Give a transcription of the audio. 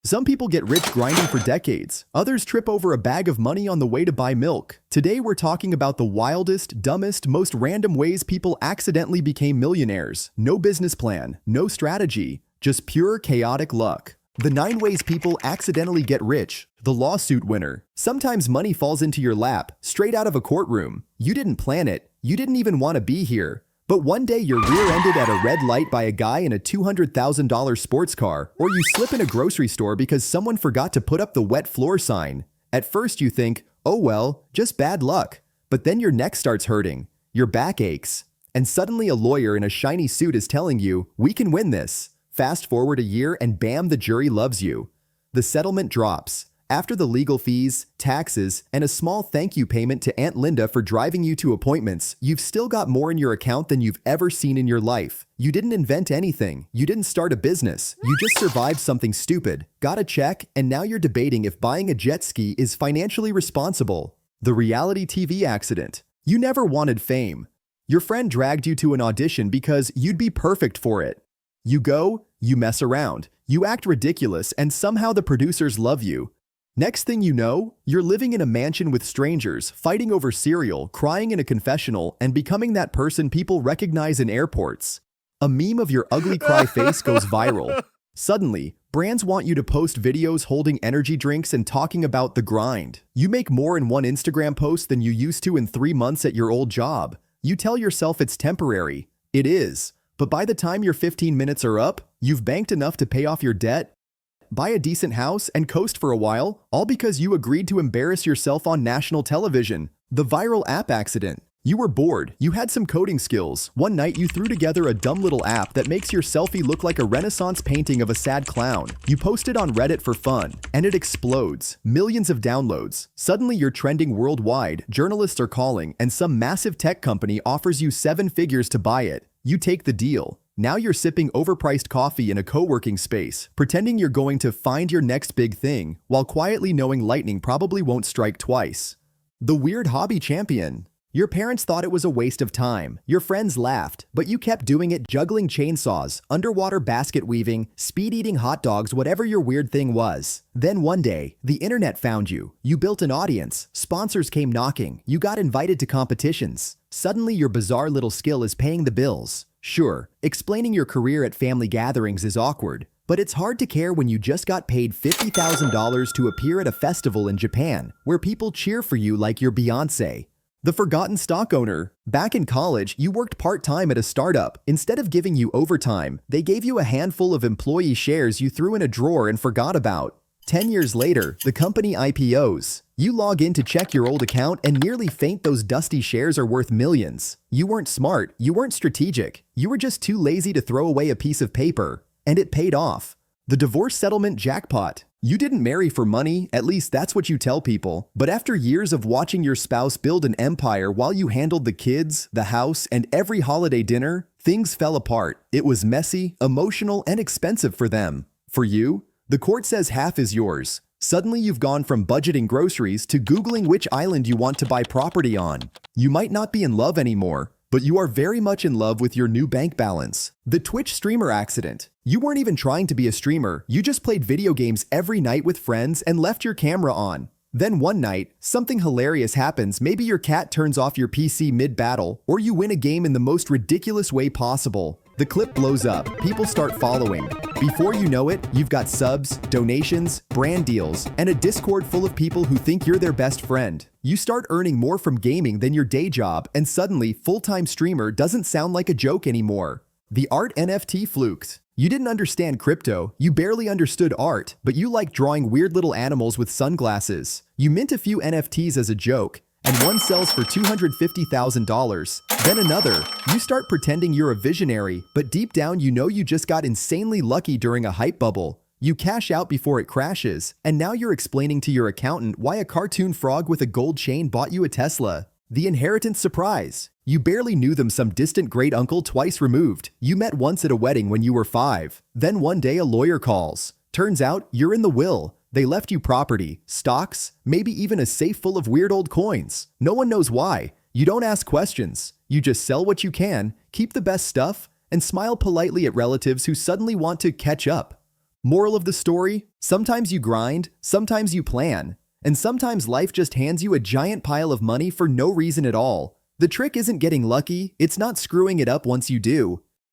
Some people get rich grinding for decades. Others trip over a bag of money on the way to buy milk. Today we're talking about the wildest, dumbest, most random ways people accidentally became millionaires. No business plan, no strategy, just pure chaotic luck. The 9 ways people accidentally get rich. The lawsuit winner. Sometimes money falls into your lap, straight out of a courtroom. You didn't plan it. You didn't even want to be here. But one day you're rear-ended at a red light by a guy in a $200,000 sports car, or you slip in a grocery store because someone forgot to put up the wet floor sign. At first you think, oh well, just bad luck. But then your neck starts hurting, your back aches, and suddenly a lawyer in a shiny suit is telling you, we can win this. Fast forward a year and bam, the jury loves you. The settlement drops. After the legal fees, taxes, and a small thank you payment to Aunt Linda for driving you to appointments, you've still got more in your account than you've ever seen in your life. You didn't invent anything. You didn't start a business. You just survived something stupid, got a check, and now you're debating if buying a jet ski is financially responsible. The reality TV accident. You never wanted fame. Your friend dragged you to an audition because you'd be perfect for it. You go, you mess around, you act ridiculous, and somehow the producers love you. Next thing you know, you're living in a mansion with strangers, fighting over cereal, crying in a confessional, and becoming that person people recognize in airports. A meme of your ugly cry face goes viral. Suddenly, brands want you to post videos holding energy drinks and talking about the grind. You make more in one Instagram post than you used to in 3 months at your old job. You tell yourself it's temporary. It is. But by the time your 15 minutes are up, you've banked enough to pay off your debt, buy a decent house, and coast for a while, all because you agreed to embarrass yourself on national television. The viral app accident. You were bored, you had some coding skills. One night you threw together a dumb little app that makes your selfie look like a Renaissance painting of a sad clown. You post it on Reddit for fun, and it explodes. Millions of downloads. Suddenly you're trending worldwide, journalists are calling, and some massive tech company offers you 7 figures to buy it. You take the deal. Now you're sipping overpriced coffee in a co-working space, pretending you're going to find your next big thing, while quietly knowing lightning probably won't strike twice. The weird hobby champion. Your parents thought it was a waste of time. Your friends laughed, but you kept doing it, juggling chainsaws, underwater basket weaving, speed-eating hot dogs, whatever your weird thing was. Then one day, the internet found you. You built an audience, sponsors came knocking, you got invited to competitions. Suddenly your bizarre little skill is paying the bills. Sure, explaining your career at family gatherings is awkward, but it's hard to care when you just got paid $50,000 to appear at a festival in Japan, where people cheer for you like you're Beyoncé. The forgotten stock owner. Back in college, you worked part-time at a startup. Instead of giving you overtime, they gave you a handful of employee shares you threw in a drawer and forgot about. 10 years later, the company IPOs. You log in to check your old account and nearly faint. Those dusty shares are worth millions. You weren't smart, you weren't strategic, you were just too lazy to throw away a piece of paper. And it paid off. The divorce settlement jackpot. You didn't marry for money, at least that's what you tell people. But after years of watching your spouse build an empire while you handled the kids, the house, and every holiday dinner, things fell apart. It was messy, emotional, and expensive for them. For you, the court says half is yours. Suddenly you've gone from budgeting groceries to Googling which island you want to buy property on. You might not be in love anymore, but you are very much in love with your new bank balance. The Twitch streamer accident. You weren't even trying to be a streamer, you just played video games every night with friends and left your camera on. Then one night, something hilarious happens. Maybe your cat turns off your PC mid-battle, or you win a game in the most ridiculous way possible. The clip blows up, people start following. Before you know it, you've got subs, donations, brand deals, and a Discord full of people who think you're their best friend. You start earning more from gaming than your day job, and suddenly, full-time streamer doesn't sound like a joke anymore. The art NFT fluked. You didn't understand crypto, you barely understood art, but you like drawing weird little animals with sunglasses. You mint a few NFTs as a joke, and one sells for $250,000. Then another. You start pretending you're a visionary, but deep down you know you just got insanely lucky during a hype bubble. You cash out before it crashes, and now you're explaining to your accountant why a cartoon frog with a gold chain bought you a Tesla. The inheritance surprise. You barely knew them, some distant great uncle twice removed. You met once at a wedding when you were 5. Then one day a lawyer calls. Turns out you're in the will. They left you property, stocks, maybe even a safe full of weird old coins. No one knows why. You don't ask questions. You just sell what you can, keep the best stuff, and smile politely at relatives who suddenly want to catch up. Moral of the story: sometimes you grind, sometimes you plan, and sometimes life just hands you a giant pile of money for no reason at all. The trick isn't getting lucky, it's not screwing it up once you do.